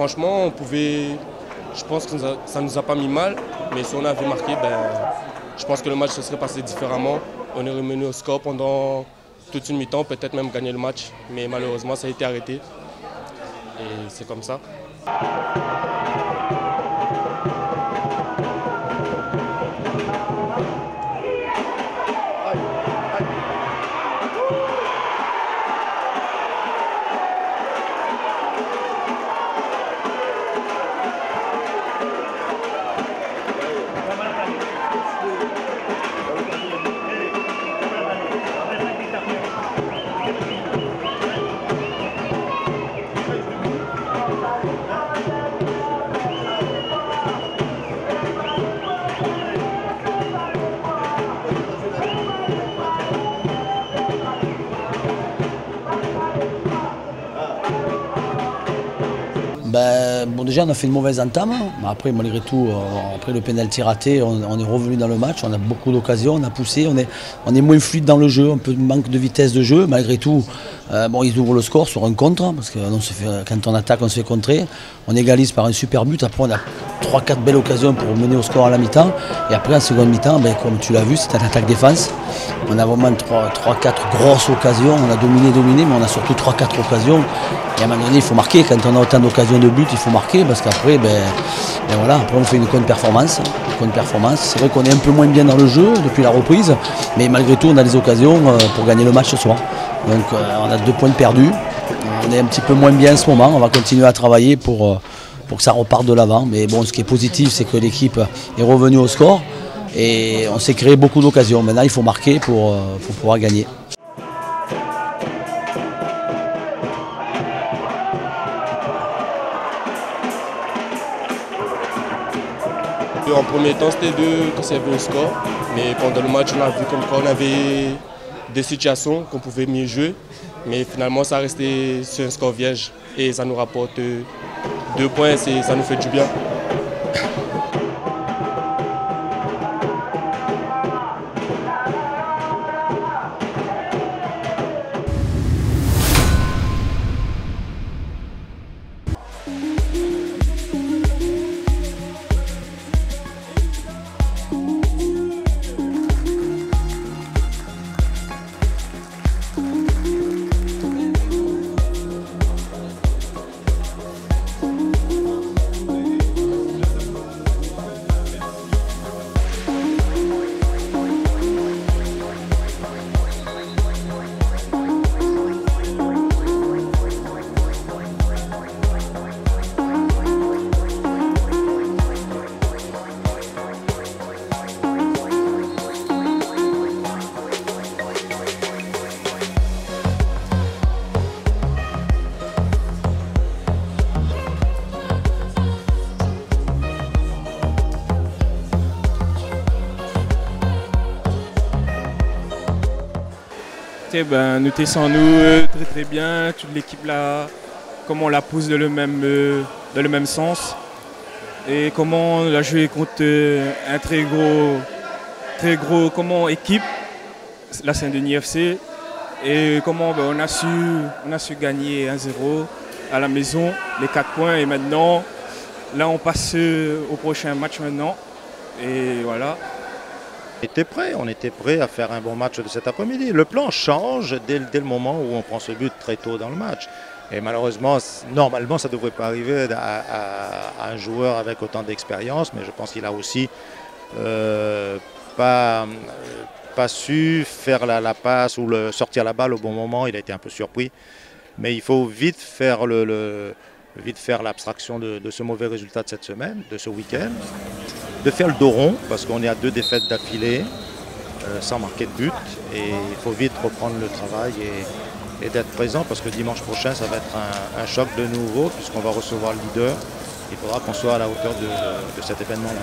franchement, on pouvait. Je pense que ça ne nous a pas mis mal, mais si on avait marqué, je pense que le match se serait passé différemment. On aurait mené au score pendant toute une mi-temps, peut-être même gagner le match, mais malheureusement ça a été arrêté. Et c'est comme ça. Bon, déjà on a fait une mauvaise entame, mais après malgré tout, après le pénalty raté, on est revenu dans le match, on a beaucoup d'occasions, on a poussé, on est moins fluide dans le jeu, un peu de manque de vitesse de jeu, malgré tout, ils ouvrent le score sur un contre, parce que quand on attaque on se fait contrer, on égalise par un super but, après on a 3-4 belles occasions pour mener au score à la mi-temps, et après en seconde mi-temps, comme tu l'as vu, c'est un attaque-défense, on a vraiment 3-4 grosses occasions, on a dominé, mais on a surtout 3-4 occasions, et à un moment donné il faut marquer, quand on a autant d'occasions de but, il faut marquer, parce qu'après, voilà, après on fait une contre-performance. C'est vrai qu'on est un peu moins bien dans le jeu depuis la reprise, mais malgré tout on a des occasions pour gagner le match ce soir. Donc on a 2 points perdus, on est un petit peu moins bien en ce moment, on va continuer à travailler pour que ça reparte de l'avant. Mais bon, ce qui est positif, c'est que l'équipe est revenue au score et on s'est créé beaucoup d'occasions. Maintenant il faut marquer pour pouvoir gagner. En premier temps, c'était de conserver le score, mais pendant le match, on a vu comme quoi on avait des situations qu'on pouvait mieux jouer, mais finalement, ça restait sur un score vierge et ça nous rapporte 2 points, et ça nous fait du bien. Nous tesons nous très bien, toute l'équipe là, comment on la pousse dans le même sens et comment on a joué contre un très gros équipe, la Saint-Denis FC, et comment on a su gagner 1-0 à la maison, les 4 points, et maintenant là on passe au prochain match maintenant et voilà. On était prêt à faire un bon match de cet après-midi. Le plan change dès le moment où on prend ce but très tôt dans le match. Et malheureusement, normalement, ça ne devrait pas arriver à un joueur avec autant d'expérience, mais je pense qu'il a aussi pas su faire la passe ou sortir la balle au bon moment. Il a été un peu surpris. Mais il faut vite faire l'abstraction de ce mauvais résultat de cette semaine, de ce week-end. De faire le dos rond, parce qu'on est à 2 défaites d'affilée, sans marquer de but. Et il faut vite reprendre le travail et d'être présent, parce que dimanche prochain, ça va être un choc de nouveau, puisqu'on va recevoir le leader. Il faudra qu'on soit à la hauteur de cet événement-là.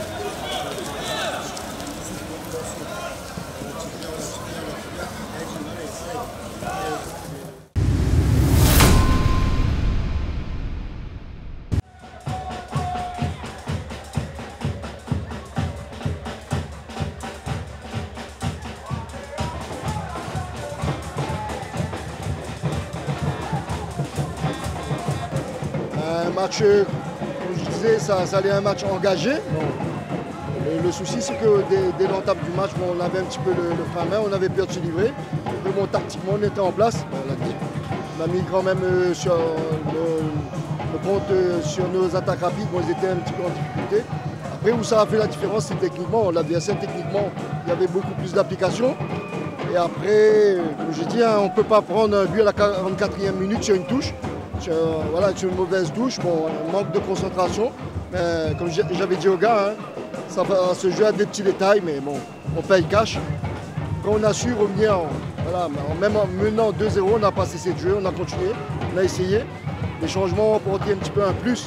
Un match disait que ça allait être un match engagé. Bon. Le souci, c'est que dès l'entame du match, bon, on avait un petit peu le frein à main, on avait peur de se livrer. Mais bon, tactiquement, on était en place. Bon, on a mis quand même sur le compte sur nos attaques rapides, bon, ils étaient un petit peu en difficulté. Après, où ça a fait la différence, c'est techniquement. L'adversaire, techniquement, il y avait beaucoup plus d'applications. Et après, comme je dis, hein, on ne peut pas prendre un but à la 44e minute sur une touche. Voilà, sur une mauvaise touche, bon, un manque de concentration. Mais comme j'avais dit aux gars, hein, ça va se jouer à des petits détails, mais bon, on paye cash. Quand on a su revenir, voilà, même en menant 2-0, on n'a pas cessé de jouer, on a continué, on a essayé. Les changements ont apporté un petit peu un plus.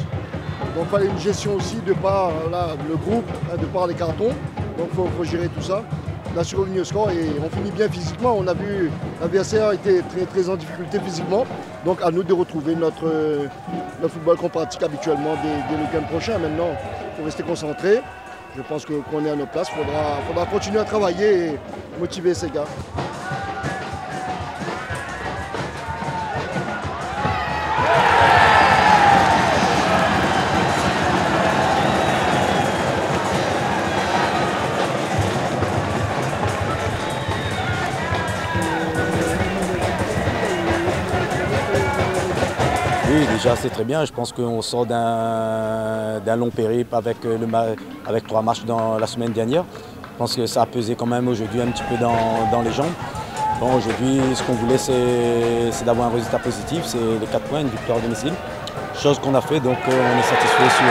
Donc il fallait une gestion aussi de par voilà, le groupe, hein, de par les cartons. Donc il faut gérer tout ça. On a su revenir au score et on finit bien physiquement. On a vu l'adversaire était très en difficulté physiquement. Donc à nous de retrouver notre football qu'on pratique habituellement dès le week-end prochain. Maintenant, il faut rester concentré. Je pense qu'on est à notre place. Il faudra continuer à travailler et motiver ces gars. Oui, déjà c'est très bien. Je pense qu'on sort d'un long périple avec 3 matchs dans la semaine dernière. Je pense que ça a pesé quand même aujourd'hui un petit peu dans les jambes. Bon, aujourd'hui, ce qu'on voulait, c'est d'avoir un résultat positif, c'est les 4 points, une victoire à domicile. Chose qu'on a fait, donc on est satisfait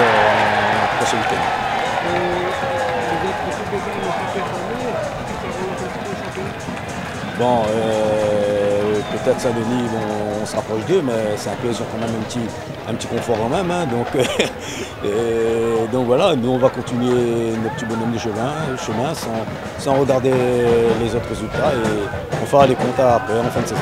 pour ce week-end. Bon, peut-être Saint-Denis, on se rapproche d'eux, mais c'est un peu, ils ont quand même un petit confort quand même. Hein, donc voilà, nous on va continuer notre petit bonhomme de chemin sans regarder les autres résultats et on fera les comptes après, en fin de saison.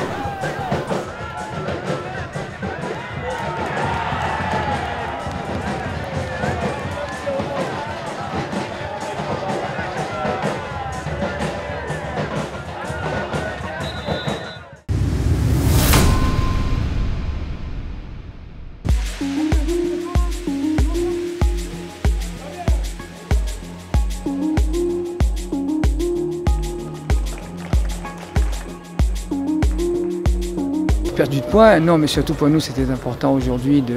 Perdu de points, non, mais surtout pour nous c'était important aujourd'hui de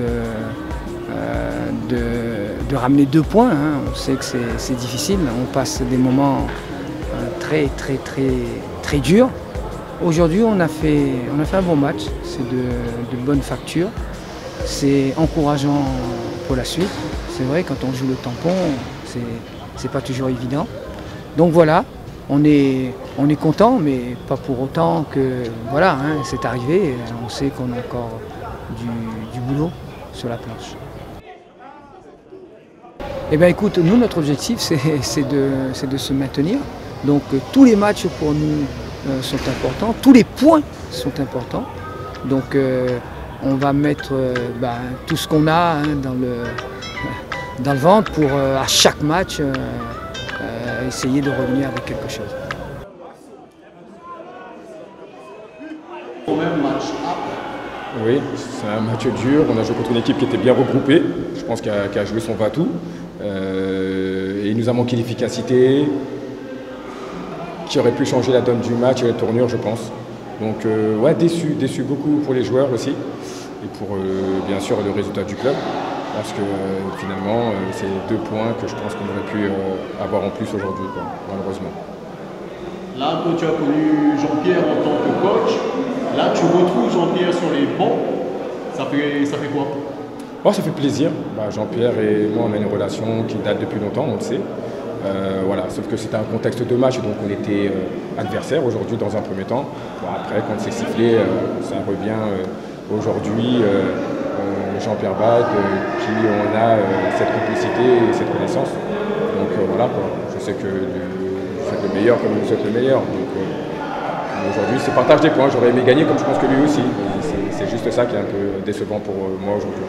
ramener 2 points. Hein. On sait que c'est difficile, on passe des moments très durs. Aujourd'hui on a fait un bon match, c'est de bonne facture, c'est encourageant pour la suite. C'est vrai, quand on joue le tampon, c'est pas toujours évident. Donc voilà. On est content, mais pas pour autant que voilà, hein, c'est arrivé. On sait qu'on a encore du boulot sur la planche. Eh bien écoute, nous notre objectif c'est de se maintenir. Donc tous les matchs pour nous sont importants, tous les points sont importants. Donc on va mettre tout ce qu'on a hein, dans le ventre pour à chaque match. Essayer de revenir avec quelque chose. Oui, c'est un match dur. On a joué contre une équipe qui était bien regroupée. Je pense qu'elle a joué son va-tout. Et il nous a manqué l'efficacité qui aurait pu changer la donne du match et la tournure, je pense. Donc ouais, déçu beaucoup pour les joueurs aussi. Et pour bien sûr le résultat du club. Parce que finalement, c'est 2 points que je pense qu'on aurait pu avoir en plus aujourd'hui, malheureusement. Là, quand tu as connu Jean-Pierre en tant que coach, là, tu retrouves Jean-Pierre sur les bancs. Ça fait quoi? Oh, ça fait plaisir. Jean-Pierre et moi, on a une relation qui date depuis longtemps, on le sait. Voilà, sauf que c'était un contexte de match, donc on était adversaires aujourd'hui dans un premier temps. Bon, après, quand c'est sifflé, ça revient aujourd'hui. Jean-Pierre Bade, qui on a cette complicité et cette connaissance. Donc voilà, quoi. Je sais que vous êtes le meilleur comme vous êtes le meilleur. Donc aujourd'hui, c'est partage des points. J'aurais aimé gagner comme je pense que lui aussi. C'est juste ça qui est un peu décevant pour moi aujourd'hui.